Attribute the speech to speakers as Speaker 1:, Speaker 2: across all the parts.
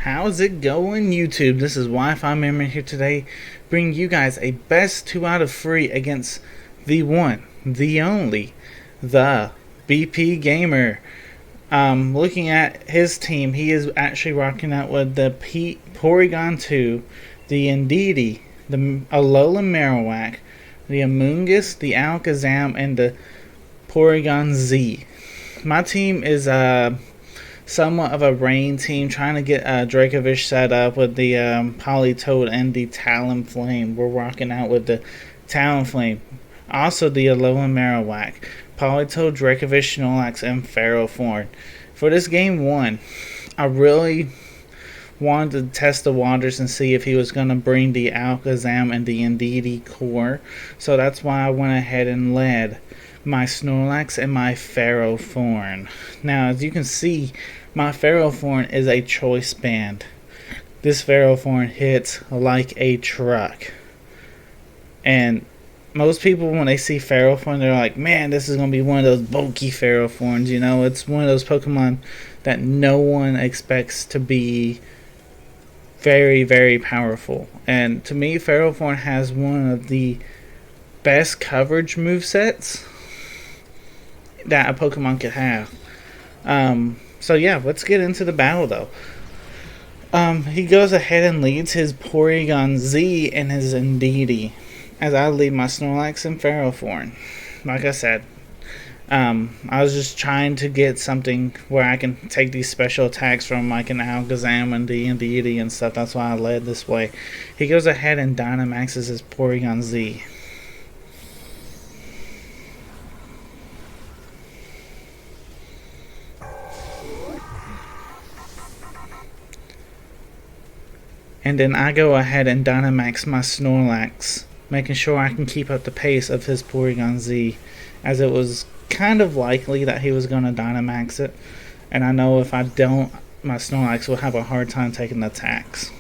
Speaker 1: How's it going, YouTube? This is WIFIMERRIMAN here today, bringing you guys a best 2 out of 3 against the one, the only, the BP Gamer. Looking at his team, he is actually rocking out with the Porygon 2, the Indeedee, the Alola Marowak, the Amoonguss, the Alakazam, and the Porygon Z. My team is somewhat of a rain team, trying to get Dracovish set up with the Politoed and the Talonflame. We're rocking out with the Talonflame. Also the Alola Marowak, Politoed, Dracovish, Snorlax, and Ferrothorn. For this game 1, I really wanted to test the waters and see if he was going to bring the Alakazam and the Indeedee core. So that's why I went ahead and led my Snorlax and my Ferrothorn. Now, as you can see, my Ferrothorn is a choice band. This Ferrothorn hits like a truck. And most people, when they see Ferrothorn, they're like, man, this is going to be one of those bulky Ferrothorns. You know, it's one of those Pokemon that no one expects to be very, very powerful. And to me, Ferrothorn has one of the best coverage movesets that a Pokemon could have. So yeah, let's get into the battle though. He goes ahead and leads his Porygon Z and his Indeedee, as I lead my Snorlax and Ferrothorn. Like I said, I was just trying to get something where I can take these special attacks from, like an Alakazam and the Indeedee and stuff. That's why I led this way. He goes ahead and Dynamaxes his Porygon Z. And then I go ahead and Dynamax my Snorlax, making sure I can keep up the pace of his Porygon Z, as it was kind of likely that he was going to Dynamax it. And I know if I don't, my Snorlax will have a hard time taking the attacks.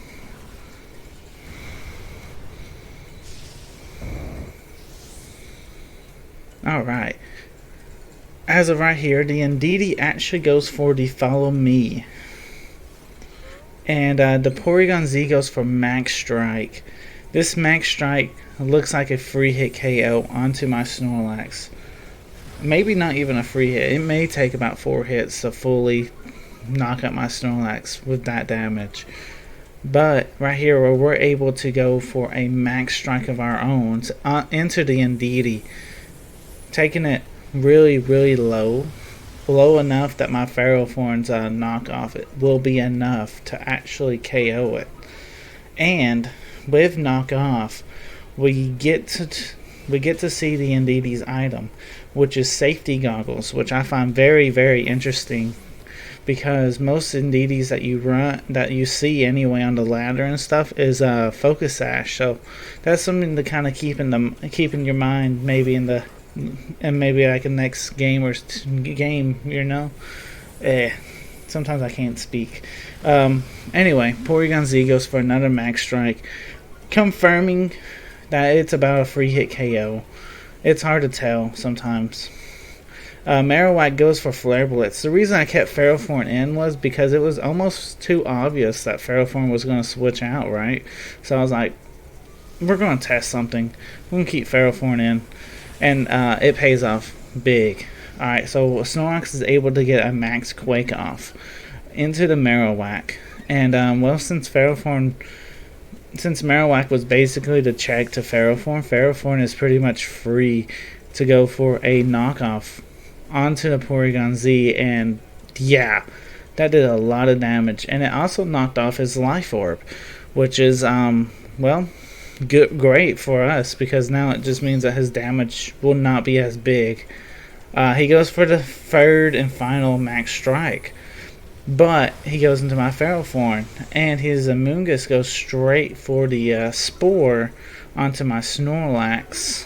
Speaker 1: Alright. As of right here, the Indeedee actually goes for the Follow Me. And the Porygon Z goes for Max Strike. This Max Strike looks like a free hit KO onto my Snorlax. Maybe not even a free hit. It may take about 4 hits to fully knock out my Snorlax with that damage. But right here, where we're able to go for a Max Strike of our own into the Indeedee, taking it really, really low enough that my Ferrothorn's knockoff it will be enough to actually KO it. And with knockoff, we get to see the Indeedee's item, which is Safety Goggles, which I find very, very interesting, because most Indeedees that you see anyway on the ladder and stuff is Focus Sash. So that's something to kind of keep in your mind, maybe in the maybe like a next game or game, you know. Sometimes I can't speak. Anyway, Porygon Z goes for another Max Strike, confirming that it's about a free hit KO. It's hard to tell sometimes. Marowak goes for Flare Blitz. The reason I kept Ferrothorn in was because it was almost too obvious that Ferrothorn was going to switch out, right? So I was like, we're going to test something. We're going to keep Ferrothorn in. And it pays off big. Alright, so Snorlax is able to get a Max Quake off into the Marowak. And, well, since Marowak was basically the check to Ferrothorn is pretty much free to go for a knockoff onto the Porygon Z. And, yeah, that did a lot of damage. And it also knocked off his Life Orb, which is, well, great for us, because now it just means that his damage will not be as big. He goes for the third and final Max Strike, but he goes into my Ferrothorn, and his Amoonguss goes straight for the Spore onto my Snorlax.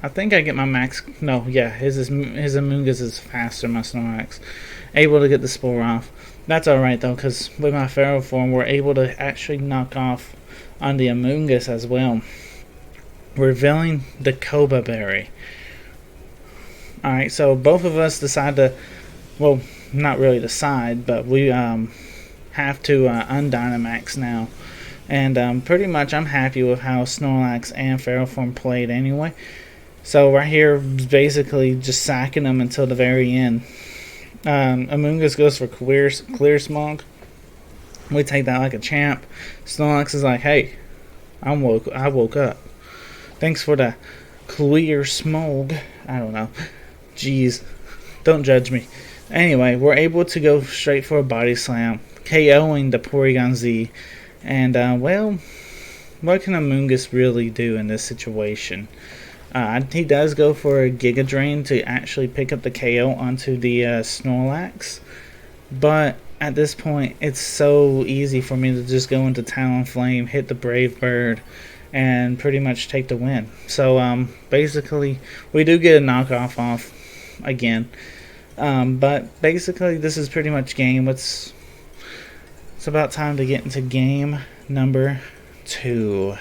Speaker 1: I think I get my Max. No, yeah, his Amoonguss is faster than my Snorlax. Able to get the Spore off. That's alright though, because with my Ferrothorn, we're able to actually knock off on the Amoonguss as well, revealing the Koba Berry. Alright, so both of us decide to, well, not really decide, but we have to undynamax now. And pretty much I'm happy with how Snorlax and Ferroform played anyway. So right here, basically just sacking them until the very end. Amoonguss goes for Clear Smog. We take that like a champ. Snorlax is like, hey, I woke up. Thanks for the Clear Smog. I don't know. Jeez. Don't judge me. Anyway, we're able to go straight for a Body Slam, KOing the Porygon Z. And, well, what can Amoonguss really do in this situation? He does go for a Giga Drain to actually pick up the KO onto the Snorlax. But at this point, it's so easy for me to just go into Talonflame, hit the Brave Bird, and pretty much take the win. So, basically, we do get a knockoff off again. But basically, this is pretty much game. It's about time to get into game number 2.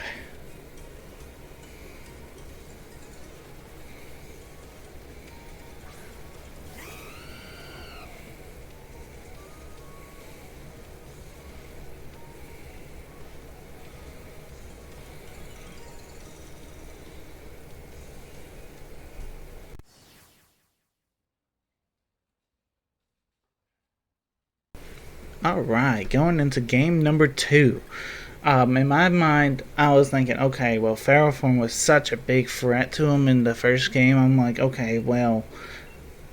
Speaker 1: Alright, going into game number 2. In my mind, I was thinking, okay, well, Ferroform was such a big threat to him in the first game. I'm like, okay, well,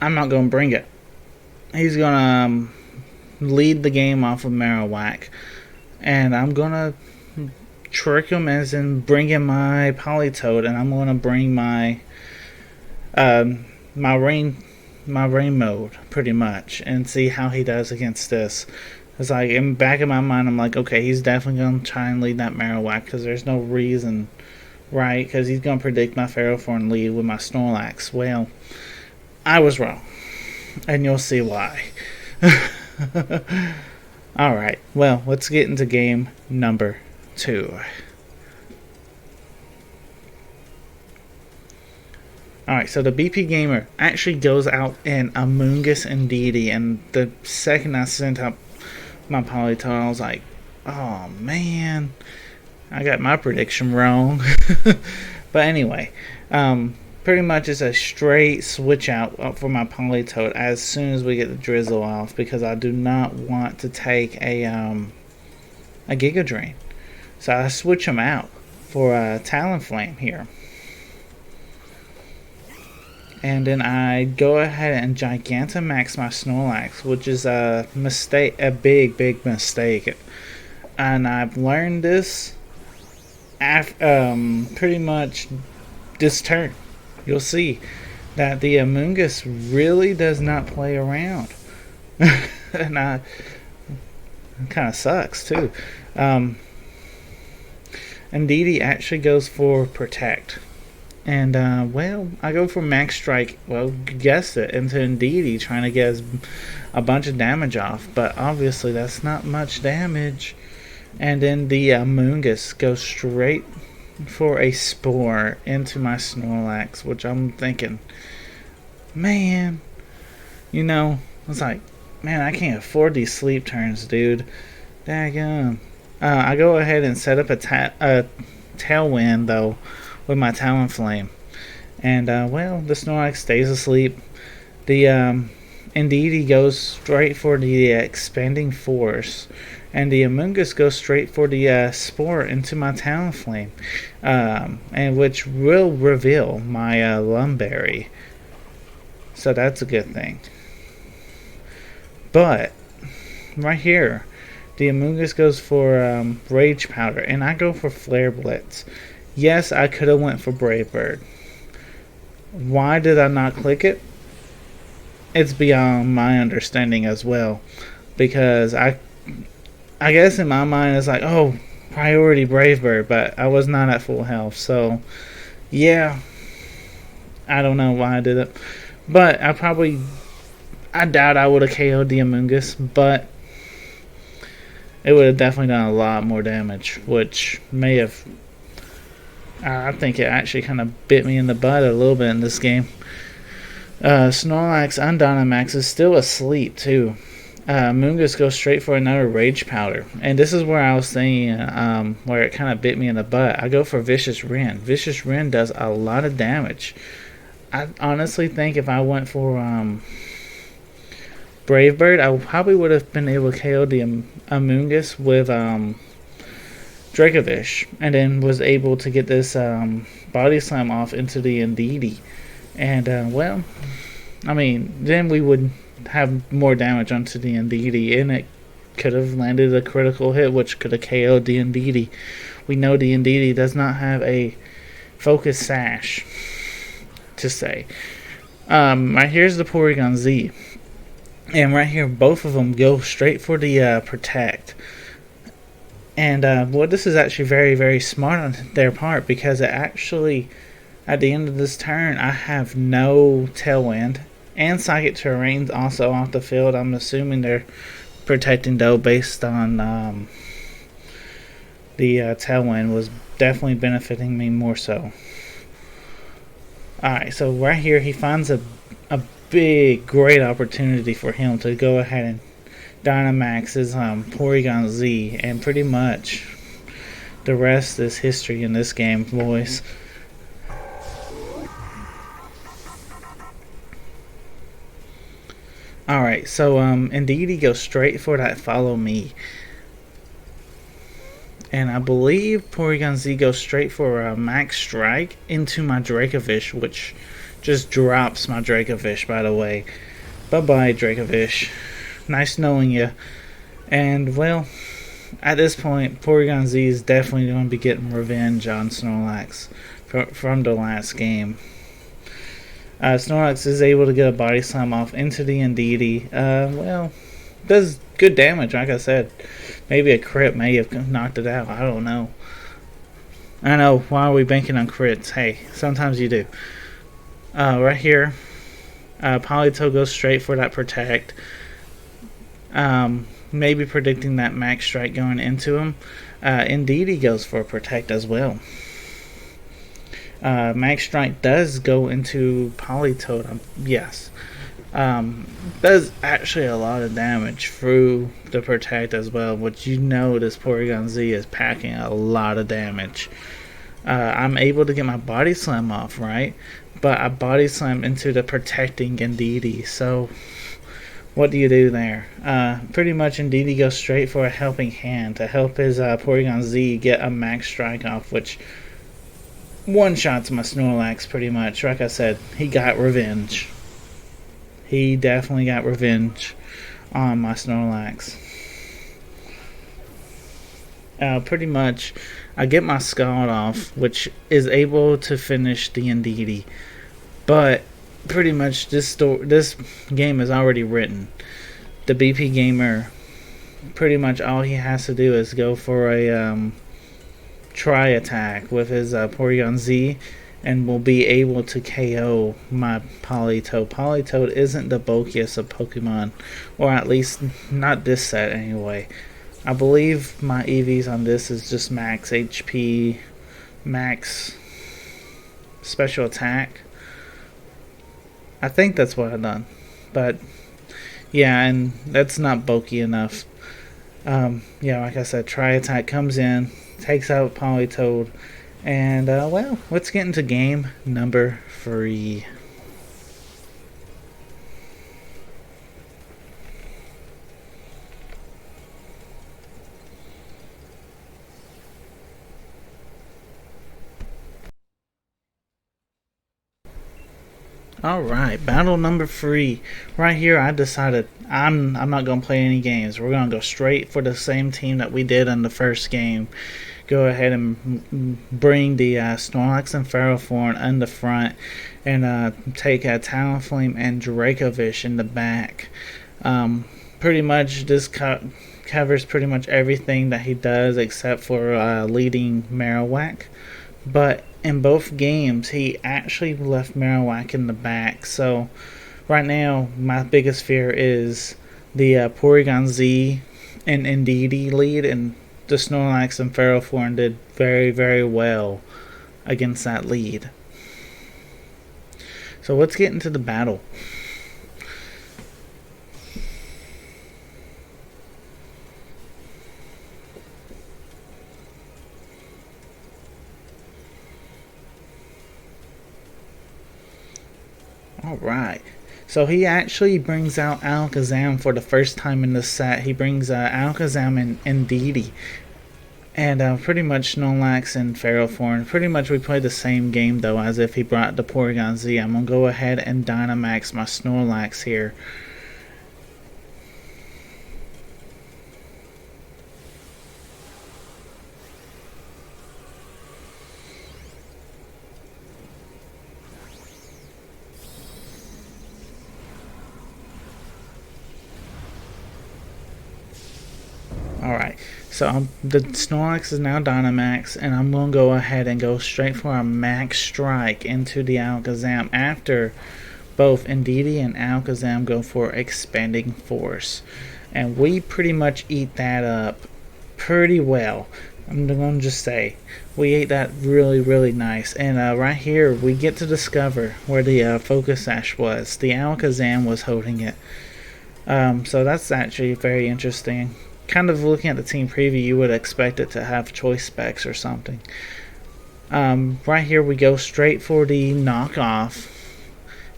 Speaker 1: I'm not going to bring it. He's going to lead the game off of Marowak. And I'm going to trick him as in bring in my Politoed. And I'm going to bring my rain mode, pretty much, and see how he does against this. It's like, in the back of my mind, I'm like, okay, he's definitely going to try and lead that Marowak, because there's no reason, right? Because he's going to predict my Ferroform lead with my Snorlax. Well, I was wrong, and you'll see why. Alright, well, let's get into game number 2. Alright, so the BP Gamer actually goes out in Amoonguss and Didi, and the second I sent up my Politoed, I was like, oh man, I got my prediction wrong. But anyway, pretty much it's a straight switch out for my Politoed as soon as we get the drizzle off, because I do not want to take a Giga Drain. So I switch them out for a Talonflame here. And then I go ahead and Gigantamax my Snorlax, which is a mistake, a big mistake. And I've learned this pretty much this turn. You'll see that the Amoonguss really does not play around. And it kind of sucks too. And Didi actually goes for Protect. And, well, I go for Max Strike, well, you guessed it, into Indeedee, trying to get a bunch of damage off. But obviously that's not much damage. And then the Amoonguss goes straight for a Spore into my Snorlax, which I'm thinking, man, you know, it's like, man, I can't afford these sleep turns, dude. Daggum. I go ahead and set up a Tailwind, though, with my Talonflame. And, well, the Snorlax stays asleep. The Indeedee goes straight for the Expanding Force. And the Amoonguss goes straight for the Spore into my Talonflame. And which will reveal my Lumberry. So that's a good thing. But, right here, the Amoonguss goes for Rage Powder. And I go for Flare Blitz. Yes, I could have went for Brave Bird. Why did I not click it? It's beyond my understanding as well. Because I guess in my mind it's like, oh, priority Brave Bird, but I was not at full health. So, yeah, I don't know why I did it. But I doubt I would have KO'd the Amoonguss, but it would have definitely done a lot more damage, which may have... I think it actually kind of bit me in the butt a little bit in this game. Snorlax Undynamax is still asleep too. Moongus goes straight for another Rage Powder. And this is where I was saying, where it kind of bit me in the butt. I go for Vicious Ren. Vicious Ren does a lot of damage. I honestly think if I went for Brave Bird, I probably would have been able to KO the Amoonguss with Dracovish, and then was able to get this Body Slam off into the Indeedee. And, well, I mean, then we would have more damage onto the Indeedee, and it could have landed a critical hit, which could have KO'd the Indeedee. We know the Indeedee does not have a Focus Sash to say. Right here's the Porygon Z. And right here, both of them go straight for the Protect. And, well, this is actually very, very smart on their part, because it actually, at the end of this turn, I have no Tailwind. And Psychic Terrain's also off the field. I'm assuming they're protecting, though, based on the Tailwind was definitely benefiting me more so. Alright, so right here, he finds a big, great opportunity for him to go ahead and Dynamax his Porygon Z, and pretty much the rest is history in this game, boys. Alright, so Indeedee goes straight for that Follow Me. And I believe Porygon Z goes straight for a Max Strike into my Dracovish, which just drops my Dracovish, by the way. Bye-bye, Dracovish. Nice knowing you. And, well, at this point, Porygon Z is definitely going to be getting revenge on Snorlax from the last game. Snorlax is able to get a Body Slam off into the Indeedee. Well, does good damage, like I said. Maybe a crit may have knocked it out. I don't know. I know, why are we banking on crits? Hey, sometimes you do. Right here, Politoed goes straight for that Protect. Maybe predicting that Max Strike going into him. Indeedee goes for a Protect as well. Max Strike does go into Politoed, yes. Does actually a lot of damage through the Protect as well, which you know this Porygon Z is packing a lot of damage. I'm able to get my Body Slam off, right? But I Body Slam into the protecting Indeedee, so what do you do there? Pretty much Indeedee goes straight for a Helping Hand to help his Porygon Z get a Max Strike off, which one-shots my Snorlax pretty much. Like I said, he got revenge. He definitely got revenge on my Snorlax. Pretty much, I get my Scald off, which is able to finish the Indeedee. But pretty much this game is already written. The BP Gamer, pretty much all he has to do is go for a Tri Attack with his Porygon Z, and will be able to KO my Politoed. Politoed isn't the bulkiest of Pokemon, or at least not this set anyway. I believe my EVs on this is just max HP, max special attack. I think that's what I've done. But yeah, and that's not bulky enough. Yeah, like I said, Tri Attack comes in, takes out Politoed. And, well, let's get into game number 3. Alright, battle number 3. Right here, I decided I'm not going to play any games. We're going to go straight for the same team that we did in the first game. Go ahead and bring the Snorlax and Ferrothorn in the front, and take a Talonflame and Dracovish in the back. Pretty much this covers pretty much everything that he does except for leading Marowak. But in both games, he actually left Marowak in the back. So right now, my biggest fear is the Porygon Z and Indeedee lead, and the Snorlax and Ferrothorn did very, very well against that lead. So let's get into the battle. Alright. So he actually brings out Alakazam for the first time in this set. He brings Alakazam and Indeedee. And pretty much Snorlax and Ferrothorn. Pretty much we played the same game though, as if he brought the Porygon Z. I'm going to go ahead and Dynamax my Snorlax here. Alright, so the Snorlax is now Dynamax, and I'm going to go ahead and go straight for a Max Strike into the Alakazam after both Indeedee and Alakazam go for Expanding Force. And we pretty much eat that up pretty well. I'm going to just say, we ate that really nice. And right here, we get to discover where the Focus Sash was. The Alakazam was holding it. So that's actually very interesting. Kind of looking at the team preview, you would expect it to have choice specs or something. Right here we go straight for the knockoff,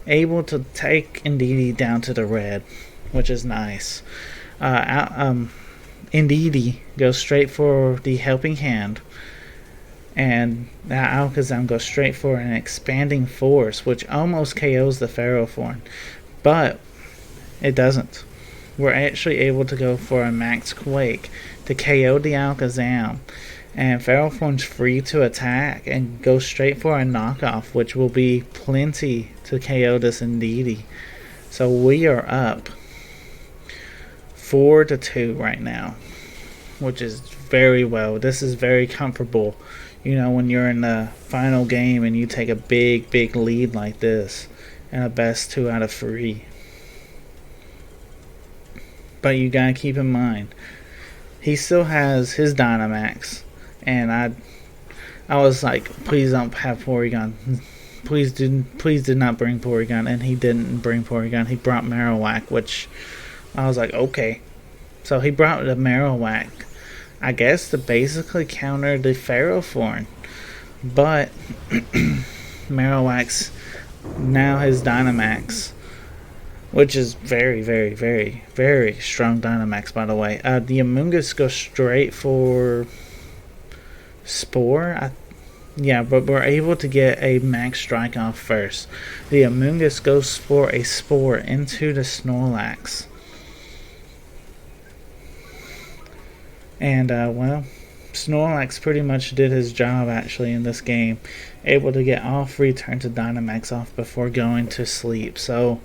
Speaker 1: able to take Indeedee down to the red, which is nice. Indeedee goes straight for the helping hand, and that Alakazam goes straight for an Expanding Force, which almost KOs the Ferrothorn, but it doesn't. We're actually able to go for a Max Quake to KO the Alakazam, and Ferrothorn's free to attack and go straight for a knockoff, which will be plenty to KO this Indeedee. So we are up 4-2 right now, which is very well. This is very comfortable, you know, when you're in the final game and you take a big lead like this and a best 2 out of 3. But you gotta keep in mind, he still has his Dynamax, and I was like, please don't have Porygon. Please did not bring Porygon, and he didn't bring Porygon. He brought Marowak, which I was like, okay. So he brought the Marowak, I guess, to basically counter the Ferrothorn. But Marowak's now his Dynamax, which is very strong Dynamax, by the way. The Amoonguss goes straight for Spore. Yeah, but we're able to get a Max Strike off first. The Amoonguss goes for a Spore into the Snorlax. And, well, Snorlax pretty much did his job, actually, in this game. Able to get all 3 turns of Dynamax off before going to sleep. So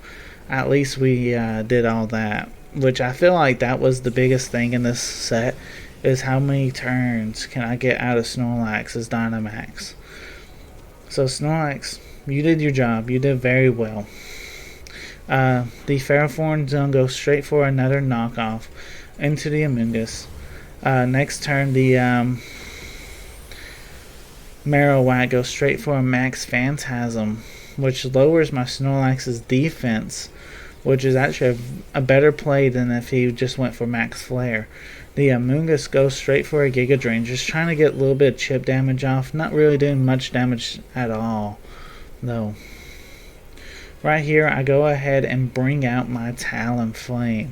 Speaker 1: at least we did all that, which I feel like that was the biggest thing in this set, is how many turns can I get out of Snorlax as Dynamax. So Snorlax, you did your job. You did very well. The Ferrothorn's gonna go straight for another knockoff into the Amoonguss. Next turn, the Marowak goes straight for a Max Phantasm, which lowers my Snorlax's defense, which is actually a better play than if he just went for Max Flare. The Amoonguss goes straight for a Giga Drain, just trying to get a little bit of chip damage off. Not really doing much damage at all, though. Right here, I go ahead and bring out my Talonflame.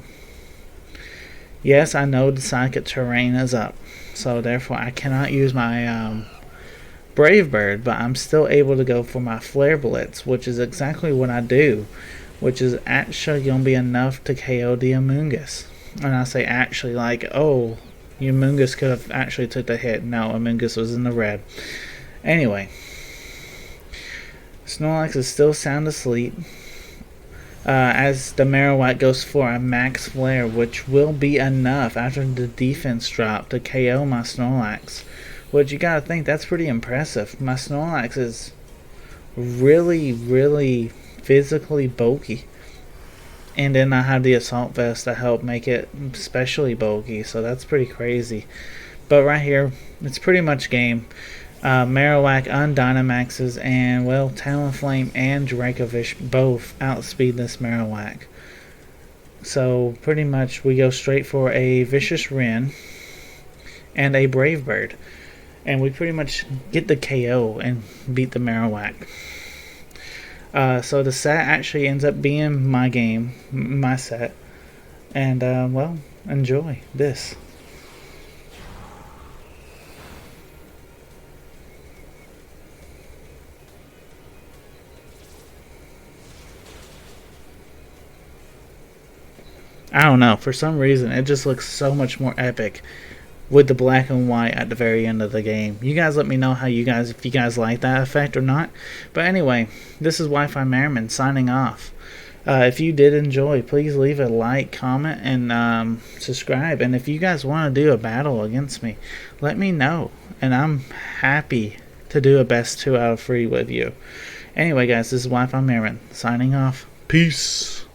Speaker 1: Yes, I know the Psychic Terrain is up, so therefore I cannot use my Brave Bird, but I'm still able to go for my Flare Blitz, which is exactly what I do, which is actually going to be enough to KO the Amoonguss. And I say actually like, oh, Amoonguss could have actually took the hit. No, Amoonguss was in the red. Anyway, Snorlax is still sound asleep, as the Marowak goes for a Max Flare, which will be enough after the defense drop to KO my Snorlax. Which you gotta think, that's pretty impressive. My Snorlax is really physically bulky. And then I have the Assault Vest to help make it especially bulky, so that's pretty crazy. But right here, it's pretty much game. Marowak undynamaxes, and well, Talonflame and Dracovish both outspeed this Marowak. So pretty much we go straight for a Vicious Wren and a Brave Bird, and we pretty much get the KO and beat the Marowak. So the set actually ends up being my game, my set. And, well, enjoy this. I don't know, for some reason it just looks so much more epic with the black and white at the very end of the game. You guys let me know how you guys, if you guys like that effect or not. But anyway, this is WIFIMERRIMAN signing off. If you did enjoy, please leave a like, comment, and subscribe. And if you guys want to do a battle against me, let me know. And I'm happy to do a best 2 out of 3 with you. Anyway, guys, this is WIFIMERRIMAN signing off. Peace.